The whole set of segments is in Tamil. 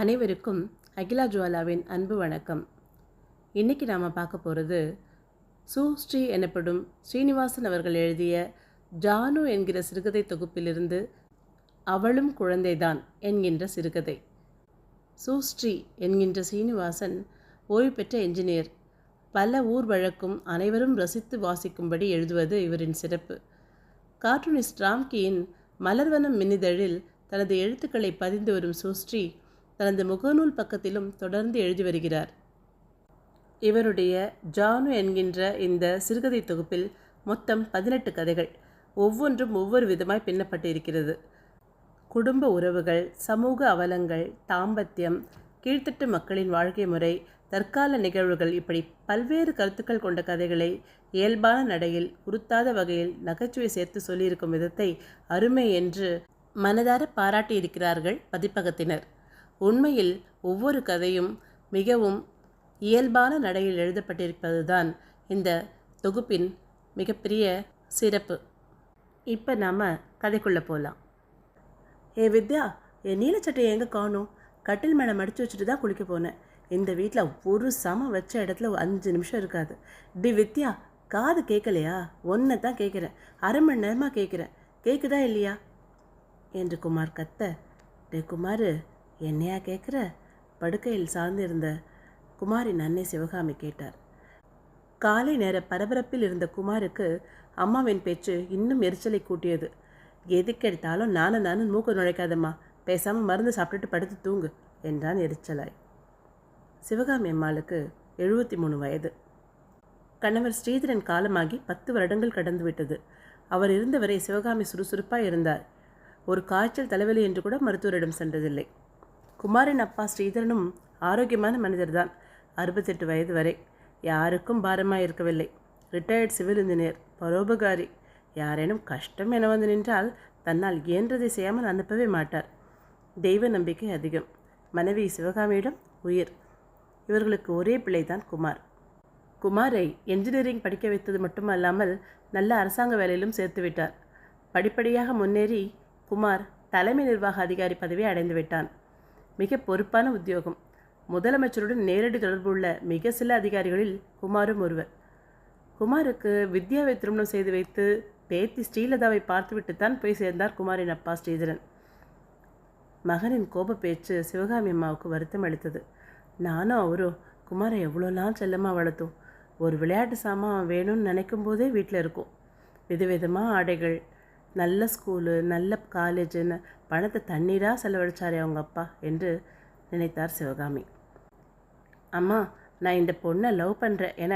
அனைவருக்கும் அகிலா ஜுவாலாவின் அன்பு வணக்கம். இன்றைக்கி நாம் பார்க்க போகிறது சுஸ்ரீ எனப்படும் ஸ்ரீனிவாசன் அவர்கள் எழுதிய ஜானு என்கிற சிறுகதை தொகுப்பிலிருந்து அவளும் குழந்தைதான் என்கின்ற சிறுகதை. சுஸ்ரீ என்கின்ற ஸ்ரீனிவாசன் ஓய்வு பெற்ற என்ஜினியர். பல ஊர் வழக்கும் அனைவரும் ரசித்து வாசிக்கும்படி எழுதுவது இவரின் சிறப்பு. கார்ட்டூனிஸ்ட் ராம்கியின் மலர்வனம் மின்னிதழில் தனது எழுத்துக்களை பதிந்து வரும் சுஸ்ரீ தனது முகநூல் பக்கத்திலும் தொடர்ந்து எழுதி வருகிறார். இவருடைய ஜானு என்கின்ற இந்த சிறுகதை தொகுப்பில் மொத்தம் 18 கதைகள், ஒவ்வொன்றும் ஒவ்வொரு விதமாய் பின்னப்பட்டு இருக்கிறது. குடும்ப உறவுகள், சமூக அவலங்கள், தாம்பத்தியம், கீழ்த்தட்டு மக்களின் வாழ்க்கை முறை, தற்கால நிகழ்வுகள், இப்படி பல்வேறு கருத்துக்கள் கொண்ட கதைகளை இயல்பான நடையில் உறுத்தாத வகையில் நகைச்சுவை சேர்த்து சொல்லியிருக்கும் விதத்தை அருமை என்று மனதார பாராட்டியிருக்கிறார்கள் பதிப்பகத்தினர். உண்மையில் ஒவ்வொரு கதையும் மிகவும் இயல்பான நடையில் எழுதப்பட்டிருப்பதுதான் இந்த தொகுப்பின் மிகப்பெரிய சிறப்பு. இப்போ நாம் கதைக்குள்ளே போகலாம். வித்யா, என் நீலச்சட்டையை எங்கே காணும்? கட்டில் மேலே மடித்து வச்சுட்டு தான் குளிக்க போனேன். இந்த வீட்டில் ஒரு சம வச்ச இடத்துல 5 நிமிஷம் இருக்காது. வித்யா, காது கேட்கலையா? ஒன்றை தான் கேட்குறேன், அரை மணி நேரமாக கேட்குறேன், கேட்குதா இல்லையா என்று குமார் கத்த. குமார், என்னையா கேட்குற? படுக்கையில் சார்ந்திருந்த குமாரின் அன்னை சிவகாமி கேட்டார். காலை நேர பரபரப்பில் இருந்த குமாருக்கு அம்மாவின் பேச்சு இன்னும் எரிச்சலை கூட்டியது. எதுக்கெடுத்தாலும் நானும் மூக்கு நுழைக்காதம்மா, பேசாமல் மருந்து சாப்பிட்டுட்டு படுத்து தூங்கு என்றான் எரிச்சலாய். சிவகாமி அம்மாளுக்கு 73 வயது. கணவர் ஸ்ரீதரன் காலமாகி 10 வருடங்கள் கடந்து விட்டது. அவர் இருந்தவரை சிவகாமி சுறுசுறுப்பாக இருந்தார். ஒரு காய்ச்சல், தலைவலி என்று கூட மருத்துவரிடம் சென்றதில்லை. குமாரின் அப்பா ஸ்ரீதரனும் ஆரோக்கியமான மனிதர்தான். 68 வயது வரை யாருக்கும் பாரமாக இருக்கவில்லை. ரிட்டையர்ட் சிவில் இன்ஜினியர், பரோபகாரி. யாரேனும் கஷ்டம் என வந்து நின்றால் தன்னால் இயன்றதை செய்யாமல் அனுப்பவே மாட்டார். தெய்வ நம்பிக்கை அதிகம். மனைவி சிவகாமியிடம் உயிர். இவர்களுக்கு ஒரே பிள்ளைதான் குமார். குமாரை என்ஜினியரிங் படிக்க வைத்தது மட்டுமல்லாமல் நல்ல அரசாங்க வேலையிலும் சேர்த்து விட்டார். படிப்படியாக முன்னேறி குமார் தலைமை நிர்வாக அதிகாரி பதவியை அடைந்து விட்டான். மிக பொறுப்பான உத்தியோகம். முதலமைச்சருடன் நேரடி தொடர்புள்ள மிக சில அதிகாரிகளில் குமாரும் ஒருவர். குமாருக்கு வித்யாவை திருமணம் செய்து வைத்து பேத்தி ஸ்ரீலதாவை பார்த்துவிட்டுத்தான் போய் சேர்ந்தார் குமாரின் அப்பா ஸ்ரீதரன். மகனின் கோப பேச்சு சிவகாமி அம்மாவுக்கு வருத்தம் அளித்தது. நானும் அவரும் குமாரை எவ்வளோலாம் செல்லமாக வளர்த்தோம். ஒரு விளையாட்டு சாமான் வேணும்னு நினைக்கும் போதே வீட்டில் இருக்கும். விதவிதமாக ஆடைகள், நல்ல ஸ்கூலு, நல்ல காலேஜுன்னு பணத்தை தண்ணீராக செலவழிச்சாரே அவங்க அப்பா என்று நினைத்தார் சிவகாமி. அம்மா, நான் இந்த பொண்ணை லவ் பண்ணுறேன் என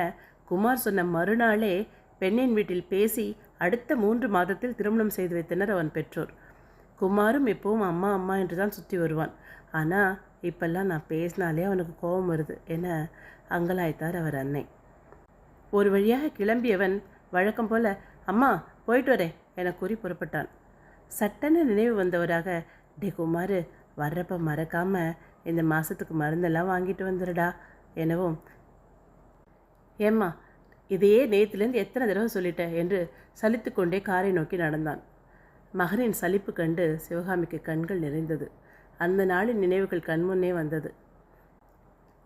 குமார் சொன்ன மறுநாளே பெண்ணின் வீட்டில் பேசி அடுத்த 3 மாதத்தில் திருமணம் செய்து வைத்தனர் அவன் பெற்றோர். குமாரும் எப்பவும் அம்மா அம்மா என்று தான் சுற்றி வருவான். ஆனால் இப்பெல்லாம் நான் பேசினாலே அவனுக்கு கோபம் வருது என அங்கலாய்த்தார் அவர் அன்னை. ஒரு வழியாக கிளம்பியவன் வழக்கம் போல அம்மா போயிட்டு வரேன் என கூறி புறப்பட்டான். சட்டென நினைவு வந்தவராக, குமார், வர்றப்ப மறக்காமல் இந்த மாதத்துக்கு மருந்தெல்லாம் வாங்கிட்டு வந்துடுடா எனவும், ஏம்மா இதையே நேற்றுலேருந்து எத்தனை தடவை சொல்லிட்டேன் என்று சலித்து கொண்டே காரை நோக்கி நடந்தான். மகனின் சலிப்பு கண்டு சிவகாமிக்கு கண்கள் நிறைந்தது. அந்த நாளின் நினைவுகள் கண்முன்னே வந்தது.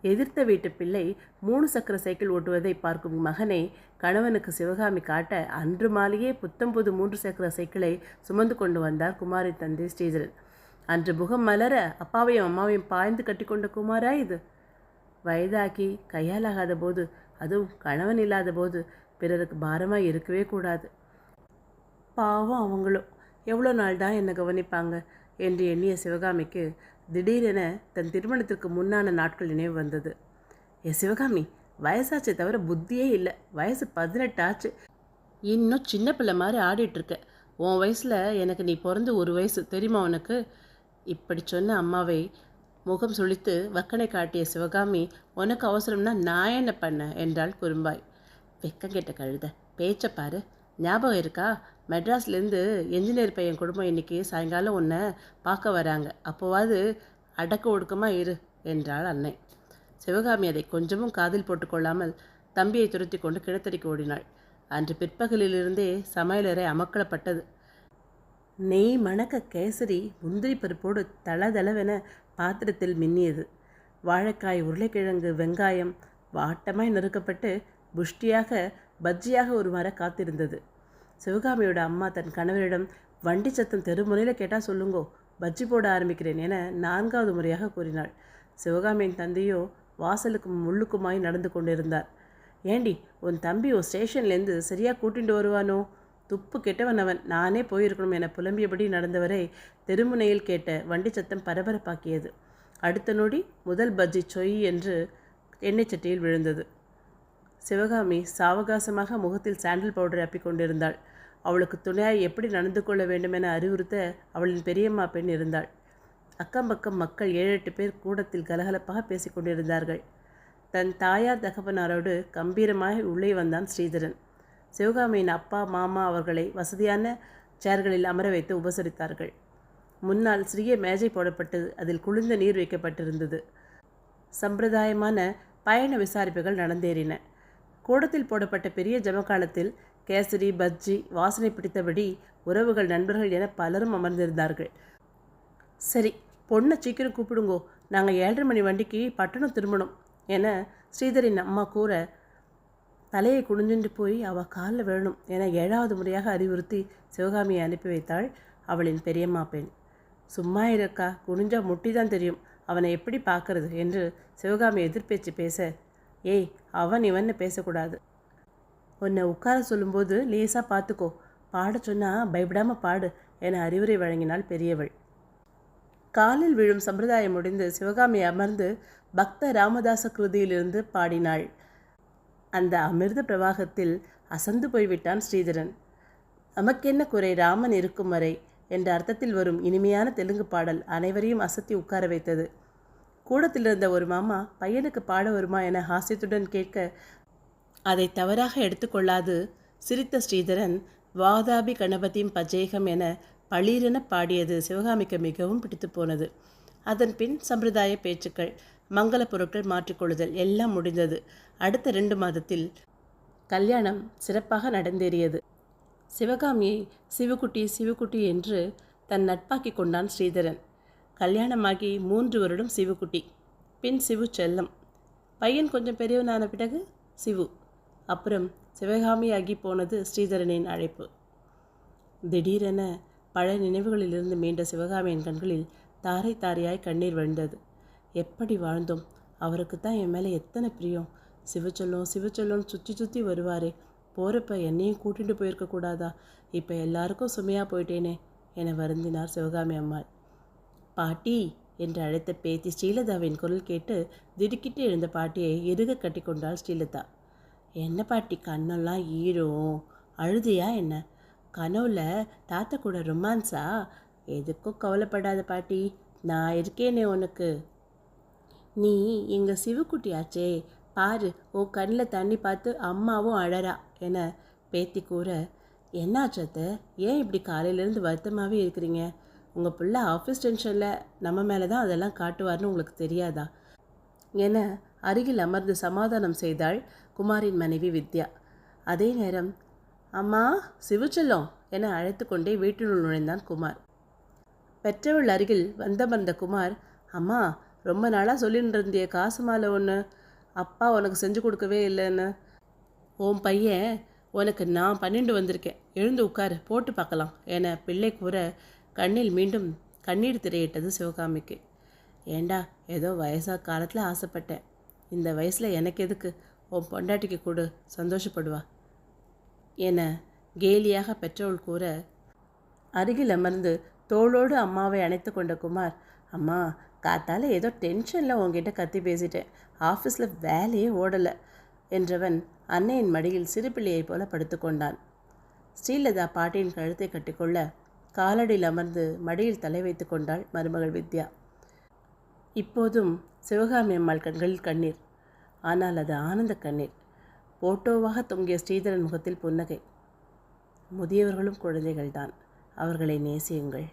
எதிர்த்த வீட்டு பிள்ளை 3 சக்கர சைக்கிள் ஓட்டுவதை பார்க்கும் மகனை கணவனுக்கு சிவகாமி காட்ட அன்று மாலையே புத்தம்புது 3 சக்கர சைக்கிளை சுமந்து கொண்டு வந்தார் குமாரின் தந்தை ஸ்ரீதரன். அன்று முகம் மலர அப்பாவையும் அம்மாவையும் பாய்ந்து கட்டி கொண்ட குமாரா இது? வயதாக்கி கையாலாகாத போது, அதுவும் கணவன் இல்லாத போது பிறருக்கு பாரமாக இருக்கவே கூடாது. பாவம், அவங்களும் எவ்வளோ நாள் தான் என்னை கவனிப்பாங்க என்று எண்ணிய சிவகாமிக்கு திடீரென தன் திருமணத்திற்கு முன்னான நாட்கள் நினைவு வந்தது. சிவகாமி, வயசாச்சே தவிர புத்தியே இல்லை. வயசு 18 ஆச்சு. இன்னும் சின்ன பிள்ளை மாதிரி ஆடிட்டுருக்க. உன் வயசில் எனக்கு நீ பிறந்து 1 வயசு தெரியுமா உனக்கு? இப்படி சொன்ன அம்மாவை முகம் சுளித்து வக்கனை காட்டிய சிவகாமி, உனக்கு அவசரம்னா நான் என்ன பண்ண என்றாள் குறும்பாய். வெக்கம் கெட்ட கழுத, பேச்சை பாரு. ஞாபகம் இருக்கா? மெட்ராஸ்லேருந்து என்ஜினியர் பையன் குடும்பம் இன்றைக்கி சாயங்காலம் உன்னை பார்க்க வராங்க. அப்போவாது அடக்க ஒடுக்கமாக இரு என்றாள் அன்னை. சிவகாமி அதை கொஞ்சமும் காதில் போட்டுக்கொள்ளாமல் தம்பியை துரத்தி கொண்டு கிணத்தடிக்கு ஓடினாள். அன்று பிற்பகலிலிருந்தே சமையலறை அமக்களப்பட்டது. நெய் மணக்க கேசரி முந்திரி பருப்போடு தளதளவென பாத்திரத்தில் மின்னியது. வாழைக்காய், உருளைக்கிழங்கு, வெங்காயம் வாட்டமாய் நறுக்கப்பட்டு புஷ்டியாக பஜ்ஜியாக ஒரு மர காத்திருந்தது. சிவகாமியோட அம்மா தன் கணவரிடம், வண்டி சத்தம் தெருமுனையில் கேட்டால் சொல்லுங்கோ, பஜ்ஜி போட ஆரம்பிக்கிறேன் என 4வது முறையாக கூறினாள். சிவகாமியின் தந்தையோ வாசலுக்கும் முள்ளுக்குமாய் நடந்து கொண்டிருந்தார். ஏண்டி, உன் தம்பி உன் ஸ்டேஷன்லேருந்து சரியாக கூட்டிகிட்டு வருவானோ? துப்பு கெட்டவன் அவன், நானே போயிருக்கணும் என புலம்பியபடி நடந்தவரை தெருமுனையில் கேட்ட வண்டி சத்தம் பரபரப்பாக்கியது. அடுத்த நொடி முதல் பஜ்ஜி சொய் என்று எண்ணெய் சட்டியில் விழுந்தது. சிவகாமி சாவகாசமாக முகத்தில் சாண்டில் பவுடர் அப்பிக் கொண்டிருந்தாள். அவளுக்கு துணையாய் எப்படி நடந்து கொள்ள வேண்டுமென அறிவுறுத்த அவளின் பெரியம்மா பெண் இருந்தாள். அக்கம் பக்கம் மக்கள் 7-8 பேர் கூடத்தில் கலகலப்பாக பேசிக்கொண்டிருந்தார்கள். தன் தாயார் தகப்பனாரோடு கம்பீரமாக உள்ளே வந்தான் ஸ்ரீதரன். சிவகாமியின் அப்பா மாமா அவர்களை வசதியான சேர்களில் அமர வைத்து உபசரித்தார்கள். முன்னால் சிறிய மேஜை போடப்பட்டு அதில் குளிர்ந்த நீர் வைக்கப்பட்டிருந்தது. சம்பிரதாயமான பயண விசாரிப்புகள் நடந்தேறின. கூடத்தில் போடப்பட்ட பெரிய ஜமக்காலத்தில் கேசரி, பஜ்ஜி வாசனை பிடித்தபடி உறவுகள், நண்பர்கள் என பலரும் அமர்ந்திருந்தார்கள். சரி, பொண்ணை சீக்கிரம் கூப்பிடுங்கோ, நாங்கள் 7:30 மணி வண்டிக்கு பட்டணம் திரும்பணும் என ஸ்ரீதரின் அம்மா கூற, தலையை குனிஞ்சுட்டு போய் அவள் காலில் விழணும் என 7வது முறையாக அறிவுறுத்தி சிவகாமியை அனுப்பி வைத்தாள் அவளின் பெரியம்மா பெண். சும்மா இருக்கா, குனிஞ்சா முட்டி தான் தெரியும், அவனை எப்படி பார்க்கறது என்று சிவகாமி எதிர்பேச்சு பேச, ஏய், அவன் இவன்னு பேசக்கூடாது, உன்னை உட்கார சொல்லும்போது லேசாக பார்த்துக்கோ, பாட சொன்னால் பயப்படாமல் பாடு என அறிவுரை வழங்கினாள் பெரியவள். காலில் விழும் சம்பிரதாயம் முடிந்து சிவகாமி அமர்ந்து பக்த ராமதாச கிருதியிலிருந்து பாடினாள். அந்த அமிர்த பிரவாகத்தில் அசந்து போய்விட்டான் ஸ்ரீதரன். நமக்கென்ன குறை, ராமன் இருக்கும் வரை என்ற அர்த்தத்தில் வரும் இனிமையான தெலுங்கு பாடல் அனைவரையும் அசத்தி உட்கார வைத்தது. கூடத்தில் இருந்த ஒரு மாமா, பையனுக்கு பாட வருமா என ஹாஸ்யத்துடன் கேட்க, அதை தவறாக எடுத்துக்கொள்ளாது சிரித்த ஸ்ரீதரன், வாதாபி கணபதியும் பஜேகம் என பளீரென பாடியது சிவகாமிக்கு மிகவும் பிடித்து போனது. அதன் பின் சம்பிரதாய பேச்சுக்கள், மங்கள பொருட்கள் மாற்றிக்கொள்ளுதல் எல்லாம் முடிந்தது. அடுத்த 2 மாதத்தில் கல்யாணம் சிறப்பாக நடந்தேறியது. சிவகாமியை சிவுக்குட்டி சிவுக்குட்டி என்று தன் நட்பாக்கி கொண்டான் ஸ்ரீதரன். கல்யாணமாகி 3 வருடம் சிவுக்குட்டி, பின் சிவு செல்லம். பையன் கொஞ்சம் பெரியவனான பிறகு சிவு, அப்புறம் சிவகாமியாகி போனது ஸ்ரீதரனின் அழைப்பு. திடீரென பழைய நினைவுகளிலிருந்து மீண்ட சிவகாமியின் கண்களில் தாரை தாரையாய் கண்ணீர் வழிந்தது. எப்படி வாழ்ந்தோம், அவருக்கு தான் என் மேலே எத்தனை பிரியம், சிவச்சொல்லும் சுற்றி சுற்றி வருவாரே, போகிறப்ப என்னையும் கூட்டிகிட்டு போயிருக்கக்கூடாதா, இப்போ எல்லாருக்கும் சுமையாக போயிட்டேனே என வருந்தினார் சிவகாமி அம்மாள். பாட்டி என்று அழைத்த பேத்தி ஸ்ரீலதாவின் குரல் கேட்டு திடுக்கிட்டு எழுந்த பாட்டியை இறுக கட்டி கொண்டாள் ஸ்ரீலதா. என்ன பாட்டி கண்ணெல்லாம் ஈரும், அழுதியா என்ன? கனவுல தாத்தா கூட ரொமான்ஸா? எதுக்கும் கவலைப்படாத பாட்டி, நான் இருக்கேனே உனக்கு. நீ எங்கள் சிவுக்குட்டியாச்சே, பாரு, உன் கண்ணில் தண்ணி பார்த்து அம்மாவும் அழறா என பேத்தி கூற, என்னாச்சத்தை, ஏன் இப்படி காலையிலேருந்து வருத்தமாகவே இருக்கிறீங்க? உங்கள் பிள்ளை ஆஃபீஸ் டென்ஷனில் நம்ம மேலே தான் அதெல்லாம் காட்டுவார்னு உங்களுக்கு தெரியாதா என அருகில் அமர்ந்து சமாதானம் செய்தாள் குமாரின் மனைவி வித்யா. அதே நேரம், அம்மா சிவுச்செல்லம் என அழைத்து கொண்டே வீட்டினுள் நுழைந்தான் குமார். பெற்றவள் அருகில் வந்தமர்ந்த குமார், அம்மா, ரொம்ப நாளாக சொல்லின்னு இருந்திய காசு மாலை ஒன்று அப்பா உனக்கு செஞ்சு கொடுக்கவே இல்லைன்னு. உன் பையன் உனக்கு நான் 12 வந்திருக்கேன், எழுந்து உட்காரு, போட்டு பார்க்கலாம் என பிள்ளை கூற கண்ணில் மீண்டும் கண்ணீர் திரையிட்டது சிவகாமிக்கு. ஏண்டா, ஏதோ வயசா காலத்தில் ஆசைப்பட்டேன், இந்த வயசில் எனக்கு எதுக்கு, உன் பொண்டாட்டிக்கு கொடு, சந்தோஷப்படுவா என கேலியாக பெற்றவள் கூற, அருகில் அமர்ந்து தோளோடு அம்மாவை அணைத்து கொண்ட குமார், அம்மா, காத்தால் ஏதோ டென்ஷனில் உங்ககிட்ட கத்தி பேசிட்டேன், ஆஃபீஸில் வேலையே ஓடலை என்றவன் அன்னையின் மடியில் சிறு பிள்ளையைப் போல படுத்து கொண்டான். ஸ்ரீலதா பாட்டியின் கழுத்தை கட்டிக்கொள்ள காலடியில் அமர்ந்து மடியில் தலை வைத்து கொண்டாள் மருமகள் வித்யா. இப்போதும் சிவகாமி அம்மாள் கண்களில் கண்ணீர், ஆனால் அது ஆனந்த கண்ணீர். போட்டோவாக தொங்கிய ஸ்ரீதரன் முகத்தில் புன்னகை. முதியவர்களும் குழந்தைகள்தான், அவர்களை நேசியுங்கள்.